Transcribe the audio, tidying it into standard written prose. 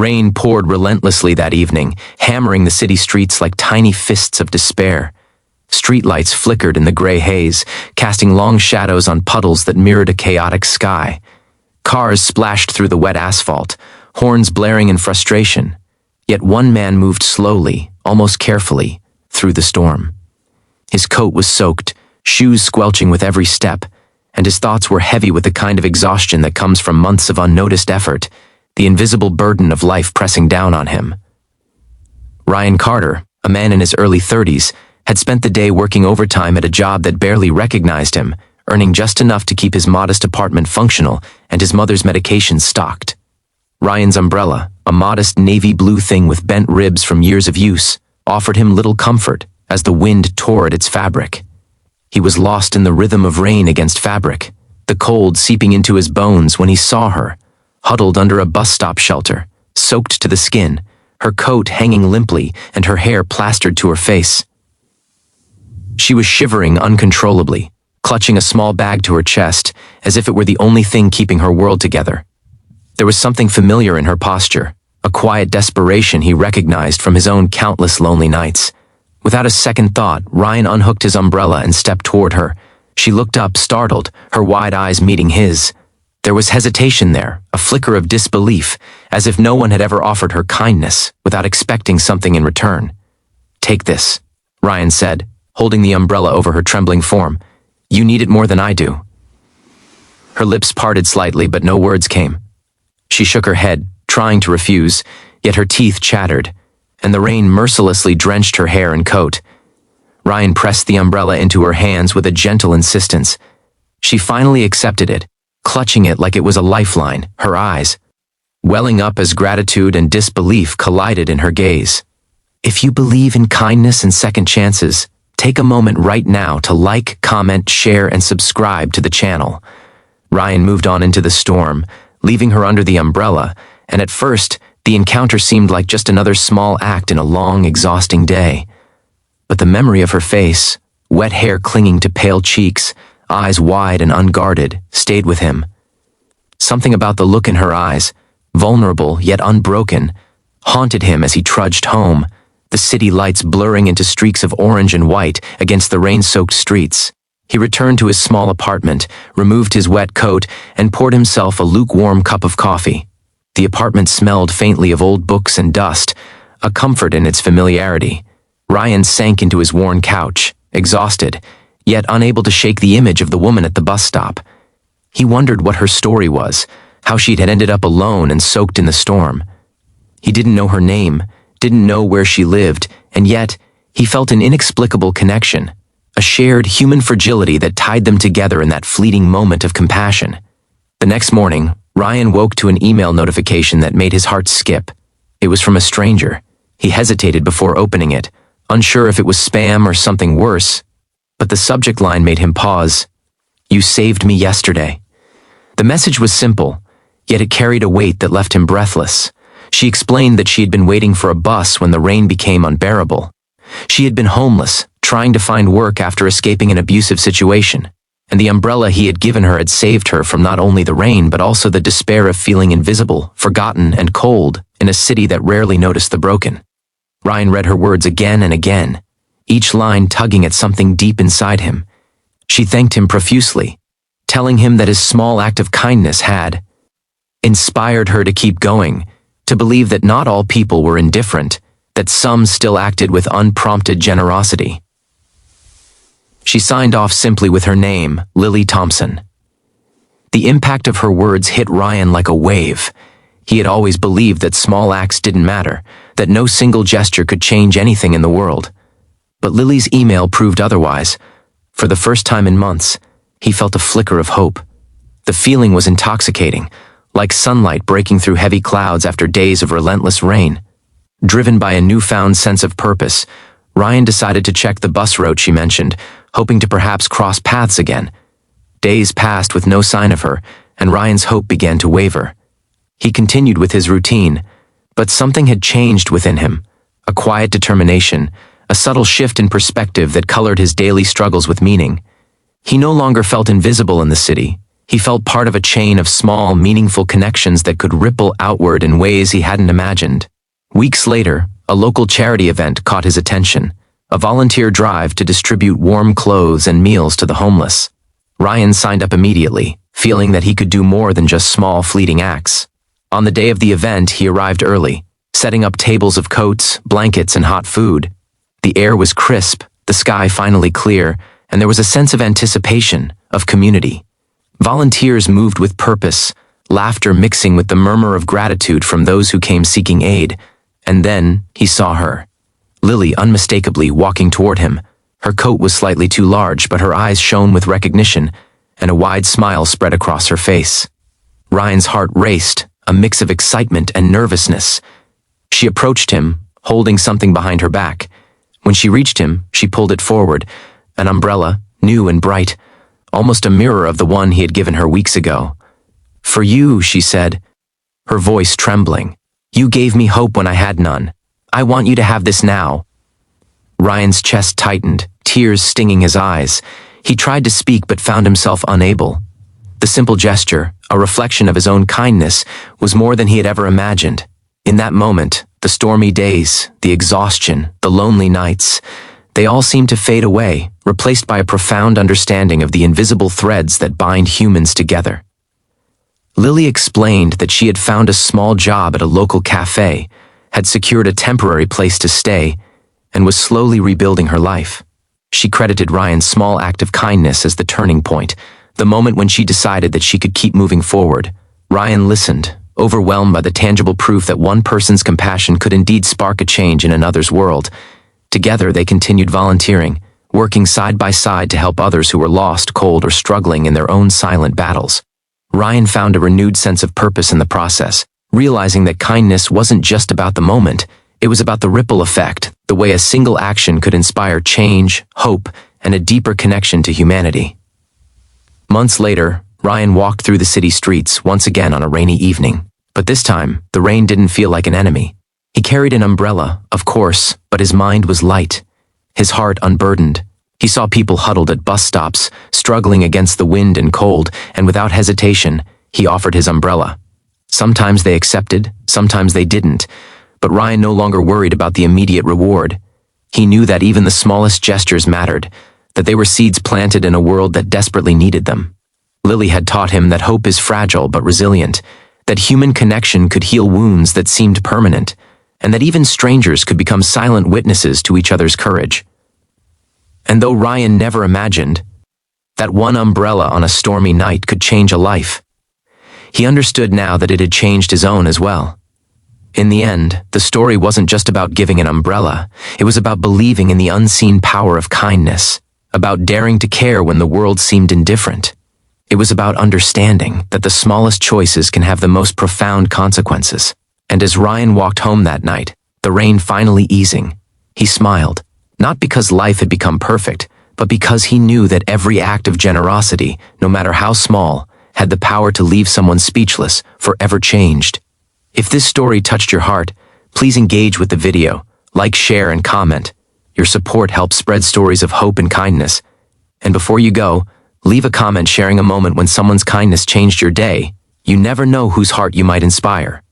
Rain poured relentlessly that evening, hammering the city streets like tiny fists of despair. Streetlights flickered in the gray haze, casting long shadows on puddles that mirrored a chaotic sky. Cars splashed through the wet asphalt, horns blaring in frustration. Yet one man moved slowly, almost carefully, through the storm. His coat was soaked, shoes squelching with every step, and his thoughts were heavy with the kind of exhaustion that comes from months of unnoticed effort, the invisible burden of life pressing down on him. Ryan Carter, a man in his early 30s, had spent the day working overtime at a job that barely recognized him, earning just enough to keep his modest apartment functional and his mother's medications stocked. Ryan's umbrella, a modest navy blue thing with bent ribs from years of use, offered him little comfort as the wind tore at its fabric. He was lost in the rhythm of rain against fabric, the cold seeping into his bones when he saw her, huddled under a bus stop shelter, soaked to the skin, her coat hanging limply and her hair plastered to her face. She was shivering uncontrollably, clutching a small bag to her chest, as if it were the only thing keeping her world together. There was something familiar in her posture, a quiet desperation he recognized from his own countless lonely nights. Without a second thought, Ryan unhooked his umbrella and stepped toward her. She looked up, startled, her wide eyes meeting his. There was hesitation there, a flicker of disbelief, as if no one had ever offered her kindness without expecting something in return. "Take this," Ryan said, holding the umbrella over her trembling form. "You need it more than I do." Her lips parted slightly, but no words came. She shook her head, trying to refuse, yet her teeth chattered, and the rain mercilessly drenched her hair and coat. Ryan pressed the umbrella into her hands with a gentle insistence. She finally accepted it, clutching it like it was a lifeline, her eyes welling up as gratitude and disbelief collided in her gaze. "If you believe in kindness and second chances, take a moment right now to like, comment, share, and subscribe to the channel." Ryan moved on into the storm, leaving her under the umbrella, and at first, the encounter seemed like just another small act in a long, exhausting day. But the memory of her face, wet hair clinging to pale cheeks, eyes wide and unguarded, stayed with him. Something about the look in her eyes, vulnerable yet unbroken, haunted him as he trudged home, the city lights blurring into streaks of orange and white against the rain-soaked streets. He returned to his small apartment, removed his wet coat, and poured himself a lukewarm cup of coffee. The apartment smelled faintly of old books and dust, a comfort in its familiarity. Ryan sank into his worn couch, exhausted, yet unable to shake the image of the woman at the bus stop. He wondered what her story was, how she had ended up alone and soaked in the storm. He didn't know her name, didn't know where she lived, and yet he felt an inexplicable connection, a shared human fragility that tied them together in that fleeting moment of compassion. The next morning, Ryan woke to an email notification that made his heart skip. It was from a stranger. He hesitated before opening it, unsure if it was spam or something worse, but the subject line made him pause. "You saved me yesterday." The message was simple, yet it carried a weight that left him breathless. She explained that she had been waiting for a bus when the rain became unbearable. She had been homeless, trying to find work after escaping an abusive situation, and the umbrella he had given her had saved her from not only the rain but also the despair of feeling invisible, forgotten, and cold in a city that rarely noticed the broken. Ryan read her words again and again, each line tugging at something deep inside him. She thanked him profusely, telling him that his small act of kindness had inspired her to keep going, to believe that not all people were indifferent, that some still acted with unprompted generosity. She signed off simply with her name, Lily Thompson. The impact of her words hit Ryan like a wave. He had always believed that small acts didn't matter, that no single gesture could change anything in the world. But Lily's email proved otherwise. For the first time in months, he felt a flicker of hope. The feeling was intoxicating, like sunlight breaking through heavy clouds after days of relentless rain. Driven by a newfound sense of purpose, Ryan decided to check the bus route she mentioned, hoping to perhaps cross paths again. Days passed with no sign of her, and Ryan's hope began to waver. He continued with his routine, but something had changed within him, a quiet determination, a subtle shift in perspective that colored his daily struggles with meaning. He no longer felt invisible in the city. He felt part of a chain of small, meaningful connections that could ripple outward in ways he hadn't imagined. Weeks later, a local charity event caught his attention, a volunteer drive to distribute warm clothes and meals to the homeless. Ryan signed up immediately, feeling that he could do more than just small, fleeting acts. On the day of the event, he arrived early, setting up tables of coats, blankets, and hot food. The air was crisp, the sky finally clear, and there was a sense of anticipation, of community. Volunteers moved with purpose, laughter mixing with the murmur of gratitude from those who came seeking aid. And then he saw her. Lily unmistakably walking toward him. Her coat was slightly too large, but her eyes shone with recognition, and a wide smile spread across her face. Ryan's heart raced, a mix of excitement and nervousness. She approached him, holding something behind her back. When she reached him, she pulled it forward, an umbrella, new and bright, almost a mirror of the one he had given her weeks ago. "For you," she said, her voice trembling. "You gave me hope when I had none. I want you to have this now." Ryan's chest tightened, tears stinging his eyes. He tried to speak but found himself unable. The simple gesture, a reflection of his own kindness, was more than he had ever imagined. In that moment, the stormy days, the exhaustion, the lonely nights, they all seemed to fade away, replaced by a profound understanding of the invisible threads that bind humans together. Lily explained that she had found a small job at a local cafe, had secured a temporary place to stay, and was slowly rebuilding her life. She credited Ryan's small act of kindness as the turning point, the moment when she decided that she could keep moving forward. Ryan listened, overwhelmed by the tangible proof that one person's compassion could indeed spark a change in another's world. Together they continued volunteering, working side by side to help others who were lost, cold, or struggling in their own silent battles. Ryan found a renewed sense of purpose in the process, realizing that kindness wasn't just about the moment, it was about the ripple effect, the way a single action could inspire change, hope, and a deeper connection to humanity. Months later, Ryan walked through the city streets once again on a rainy evening, but this time, the rain didn't feel like an enemy. He carried an umbrella, of course, but his mind was light, his heart unburdened. He saw people huddled at bus stops, struggling against the wind and cold, and without hesitation, he offered his umbrella. Sometimes they accepted, sometimes they didn't, but Ryan no longer worried about the immediate reward. He knew that even the smallest gestures mattered, that they were seeds planted in a world that desperately needed them. Lily had taught him that hope is fragile but resilient, that human connection could heal wounds that seemed permanent, and that even strangers could become silent witnesses to each other's courage. And though Ryan never imagined that one umbrella on a stormy night could change a life, he understood now that it had changed his own as well. In the end, the story wasn't just about giving an umbrella, it was about believing in the unseen power of kindness, about daring to care when the world seemed indifferent. It was about understanding that the smallest choices can have the most profound consequences. And as Ryan walked home that night, the rain finally easing, he smiled, not because life had become perfect, but because he knew that every act of generosity, no matter how small, had the power to leave someone speechless, forever changed. If this story touched your heart, please engage with the video, like, share, and comment. Your support helps spread stories of hope and kindness. And before you go, leave a comment sharing a moment when someone's kindness changed your day. You never know whose heart you might inspire.